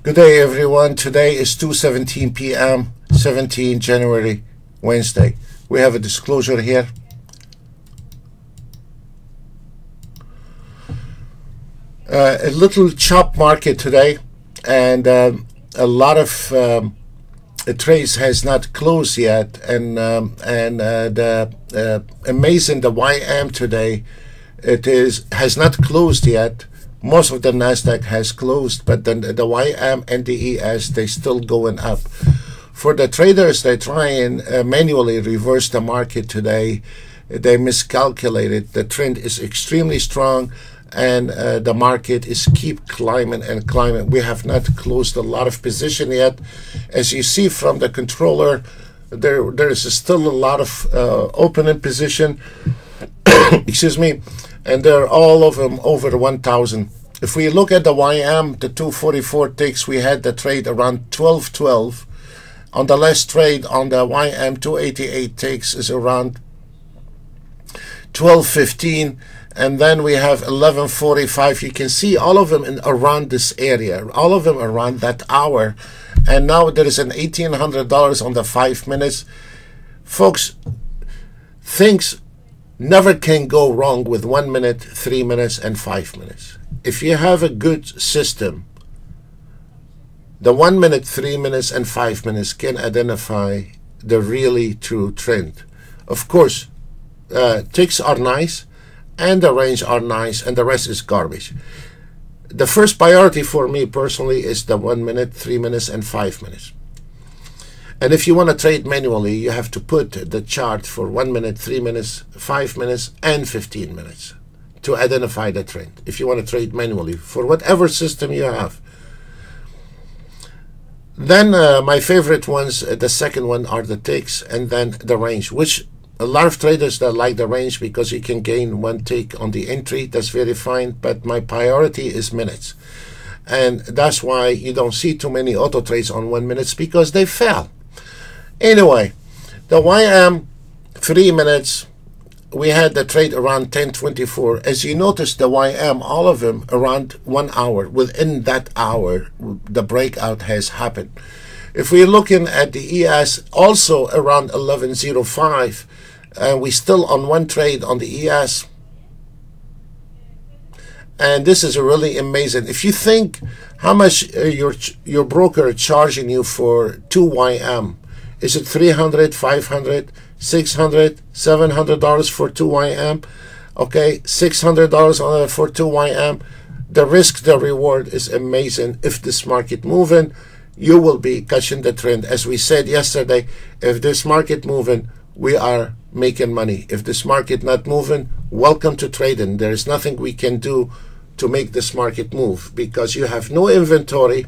Good day, everyone. Today is 2:17 p.m., 17 January, Wednesday. We have a disclosure here. A little chop market today, and a lot of trades has not closed yet. And amazing, the YM today, has not closed yet. Most of the Nasdaq has closed, but then the YM and the ES, they still going up. For the traders, they try and manually reverse the market today. They miscalculated. The trend is extremely strong, and the market is keep climbing and climbing. We have not closed a lot of position yet. As you see from the controller, there is still a lot of opening position. Excuse me. And they're all of them over 1,000. If we look at the YM, the 244 ticks, we had the trade around 12.12. On the last trade on the YM 288 ticks is around 12.15, and then we have 11.45. You can see all of them in around this area, all of them around that hour. And now there is an $1,800 on the 5 minutes. Folks, things never can go wrong with 1 minute, 3 minutes, and 5 minutes. If you have a good system, the 1 minute, 3 minutes, and 5 minutes can identify the really true trend. Of course, ticks are nice, and the range are nice, and the rest is garbage. The first priority for me personally is the 1 minute, 3 minutes, and 5 minutes. And if you want to trade manually, you have to put the chart for 1 minute, 3 minutes, 5 minutes, and 15 minutes to identify the trend. If you want to trade manually for whatever system you have. Then my favorite ones, the second one, are the ticks, and then the range, which a lot of traders that like the range because you can gain 1 tick on the entry. That's very fine, but my priority is minutes. And that's why you don't see too many auto trades on 1 minute, because they fell. Anyway, the YM 3 minutes, we had the trade around 10.24. As you notice, the YM, all of them around 1 hour. Within that hour, the breakout has happened. If we're looking at the ES, also around 11.05, and we still on 1 trade on the ES. And this is really amazing. If you think how much your broker charging you for 2 YM, is it $300, $500, $600, $700 for 2 YM? Okay, $600 for 2 YM. The risk, the reward is amazing. If this market moving, you will be catching the trend. As we said yesterday, if this market moving, we are making money. If this market not moving, welcome to trading. There is nothing we can do to make this market move because you have no inventory.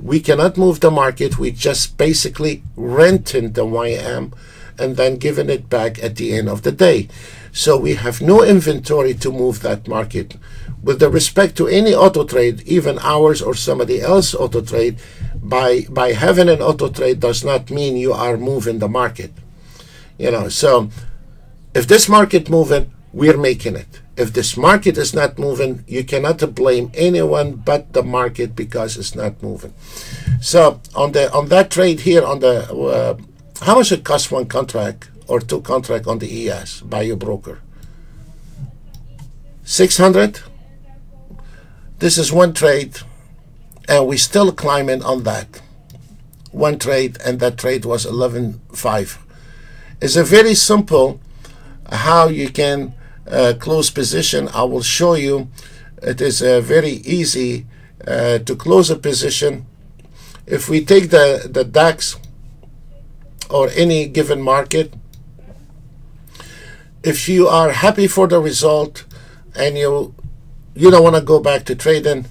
We cannot move the market. We just basically renting the YM and then giving it back at the end of the day. So we have no inventory to move that market. With the respect to any auto trade, even ours or somebody else auto trade, by having an auto trade does not mean you are moving the market. You know, so if this market moving, we're making it. If this market is not moving, you cannot blame anyone but the market because it's not moving. So on that trade here, on the how much it costs 1 contract or 2 contract on the ES by your broker? 600. This is 1 trade, and we still climbing on that 1 trade, and that trade was 11.5. It's a very simple how you can close position. I will show you. It is very easy to close a position. If we take the DAX or any given market, if you are happy for the result and you don't want to go back to trading,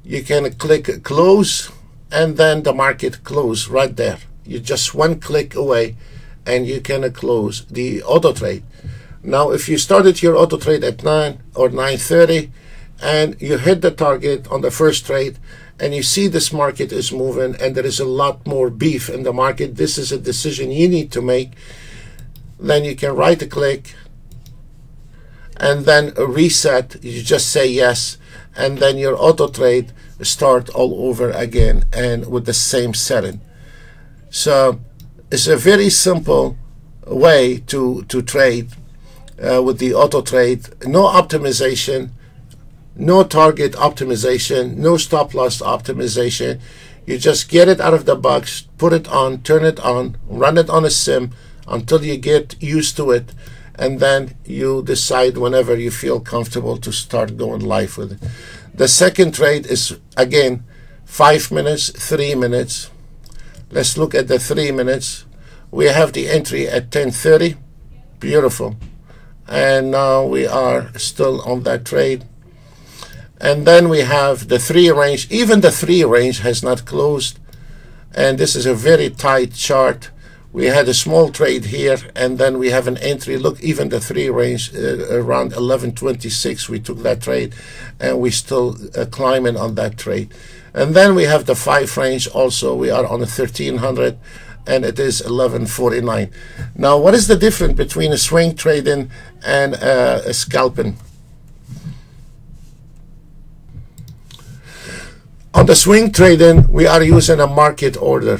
you can click close, and then the market close right there. You're just 1 click away and you can close the auto trade. Now, if you started your auto trade at 9 or 9:30 and you hit the target on the first trade and you see this market is moving and there is a lot more beef in the market, this is a decision you need to make. Then you can right click and then reset. You just say yes, and then your auto trade start all over again and with the same setting. So it's a very simple way to trade with the auto trade. No optimization, no target optimization, no stop loss optimization. You just get it out of the box, put it on, turn it on, run it on a sim until you get used to it, and then you decide whenever you feel comfortable to start going live with it. The second trade is, again, 5 minutes, 3 minutes. Let's look at the 3 minutes. We have the entry at 10:30. Beautiful. And now we are still on that trade. And then we have the 3 range. Even the 3 range has not closed. And this is a very tight chart. We had a small trade here, and then we have an entry. Look, even the 3 range around 11:26, we took that trade, and we still climbing on that trade. And then we have the 5 range also. We are on a 1300, and it is 11:49. Now, what is the difference between a swing trading and a scalping? On the swing trading, we are using a market order.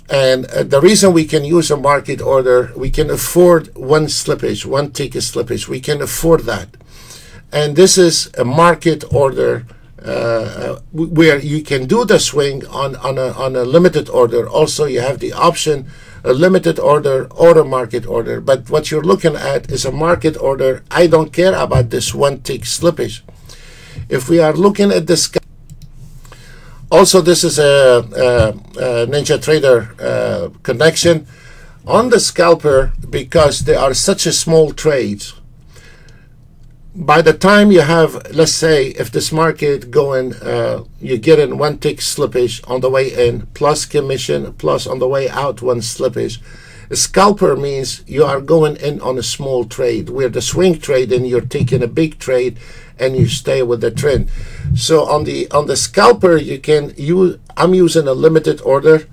And the reason we can use a market order, we can afford one slippage, one ticket slippage. We can afford that. And this is a market order where you can do the swing on a limited order. Also, you have the option, a limited order or a market order. But what you're looking at is a market order. I don't care about this one tick slippage. If we are looking at this, also, this is a NinjaTrader connection. On the scalper, because they are such a small trades, by the time you have, let's say, if this market going, you get in one tick slippage on the way in, plus commission, plus on the way out one slippage. A scalper means you are going in on a small trade, where the swing trading, you're taking a big trade and you stay with the trend. So on the scalper, you can use, I'm using a limited order.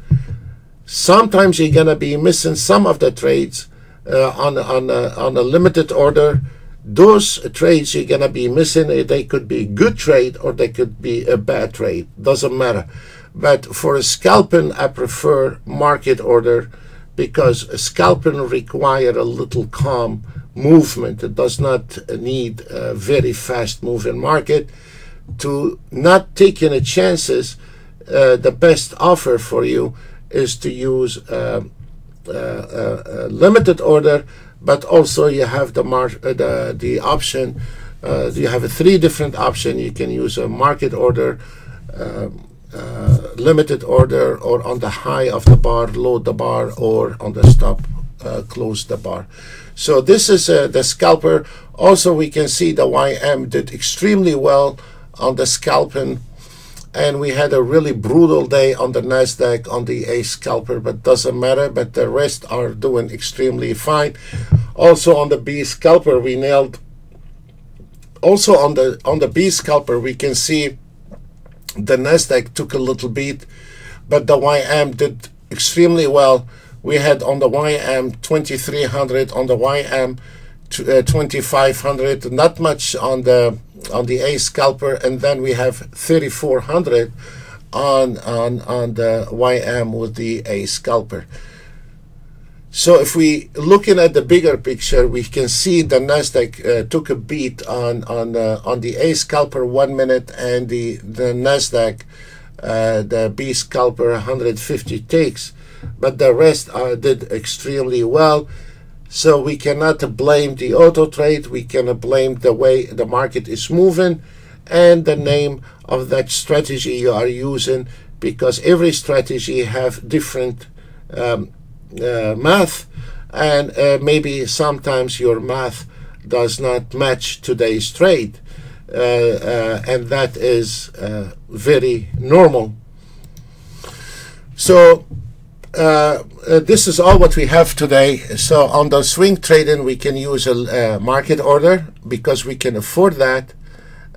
Sometimes you're gonna be missing some of the trades on a limited order. Those trades you're gonna be missing, they could be good trade or they could be a bad trade, doesn't matter. But for a scalping, I prefer market order, because a scalping require a little calm movement. It does not need a very fast moving market. To not take any chances, the best offer for you is to use a limited order, but also you have the option, you have 3 different options. You can use a market order, limited order, or on the high of the bar, load the bar, or on the stop, close the bar. So this is the scalper. Also, we can see the YM did extremely well on the scalping, and we had a really brutal day on the NASDAQ on the A scalper, but doesn't matter. But the rest are doing extremely fine. Also on the B scalper, we nailed. Also on the B scalper, we can see the NASDAQ took a little beat, but the YM did extremely well. We had on the YM 2300, on the YM 2500, not much on the A scalper, and then we have 3400 on the YM with the A scalper. So if we looking at the bigger picture, we can see the NASDAQ took a beat on the A scalper 1 minute, and the NASDAQ the B scalper 150 ticks, but the rest did extremely well. So we cannot blame the auto trade. We cannot blame the way the market is moving and the name of that strategy you are using, because every strategy have different math, and maybe sometimes your math does not match today's trade, and that is very normal. So this is all what we have today. So on the swing trading, we can use a market order because we can afford that,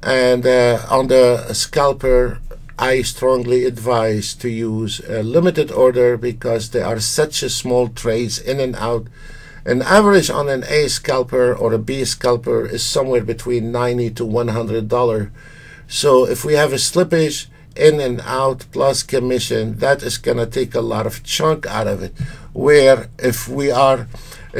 and on the scalper, I strongly advise to use a limited order because they are such a small trades in and out. An average on an A scalper or a B scalper is somewhere between $90 to $100. So if we have a slippage, in and out plus commission, that is going to take a lot of chunk out of it. Where if we are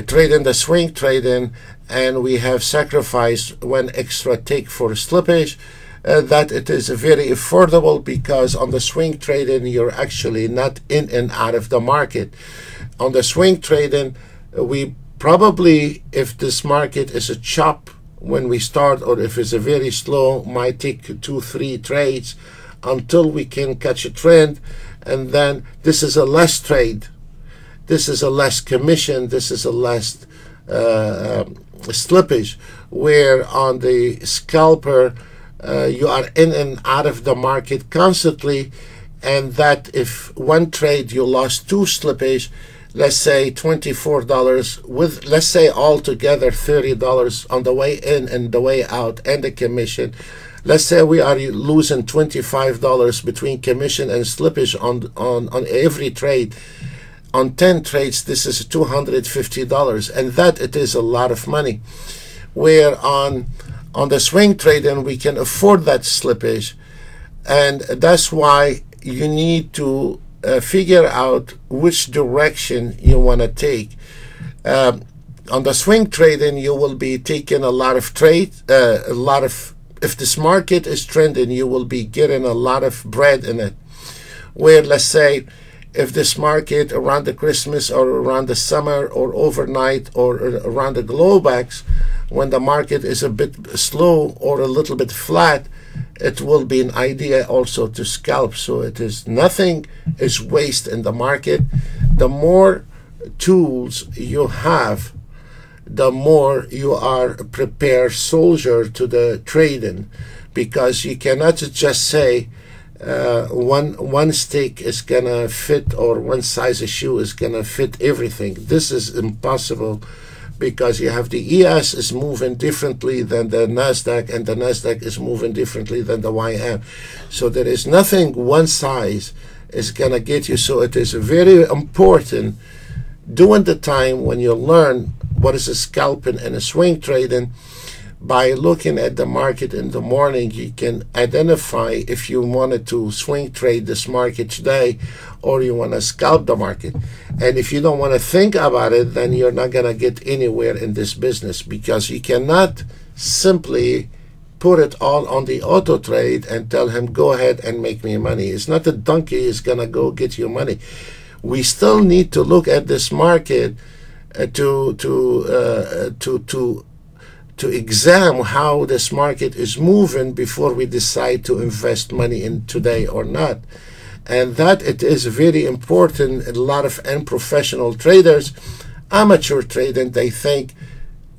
trading the swing trading and we have sacrificed one extra tick for slippage, that it is very affordable, because on the swing trading you're actually not in and out of the market. On the swing trading, we probably, if this market is a chop when we start, or if it's a very slow, might take 2-3 trades until we can catch a trend, and then this is a less trade, this is a less commission, this is a less slippage. Where on the scalper, you are in and out of the market constantly, and that if one trade you lost 2 slippage, let's say $24, with let's say altogether $30 on the way in and the way out and the commission, let's say we are losing $25 between commission and slippage on every trade. On 10 trades, this is $250, and that it is a lot of money. Where on the swing trading, we can afford that slippage, and that's why you need to figure out which direction you want to take. On the swing trading, you will be taking a lot of trades, if this market is trending, you will be getting a lot of bread in it. Where, let's say, if this market around the Christmas or around the summer or overnight or around the Globex, when the market is a bit slow or a little bit flat, it will be an idea also to scalp. So it is nothing is waste in the market. The more tools you have, the more you are a prepared soldier to the trading, because you cannot just say one stick is gonna fit, or one size of shoe is gonna fit everything. This is impossible, because you have the ES is moving differently than the NASDAQ, and the NASDAQ is moving differently than the YM. So there is nothing one size is gonna get you. So it is very important during the time when you learn what is a scalping and a swing trading. By looking at the market in the morning, you can identify if you wanted to swing trade this market today, or you want to scalp the market. And if you don't want to think about it, then you're not going to get anywhere in this business, because you cannot simply put it all on the auto trade and tell him, go ahead and make me money. It's not a donkey is going to go get you money. We still need to look at this market to examine how this market is moving before we decide to invest money in today or not. And that it is very important. A lot of unprofessional traders, amateur trading, they think,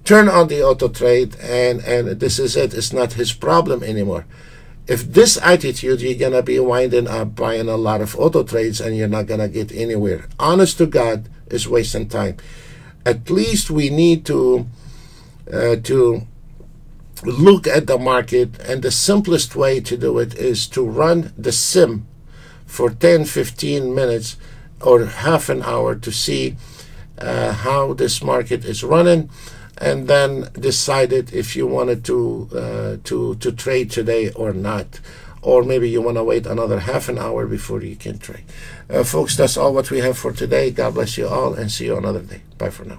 turn on the auto trade and this is it. It's not his problem anymore. If this attitude, you're going to be winding up buying a lot of auto trades, and you're not going to get anywhere. Honest to God, is wasting time. At least we need to look at the market, and the simplest way to do it is to run the sim for 10-15 minutes or half an hour to see how this market is running, and then decide it if you wanted to trade today or not, or maybe you want to wait another half an hour before you can trade. Folks, that's all what we have for today. God bless you all, and see you another day. Bye for now.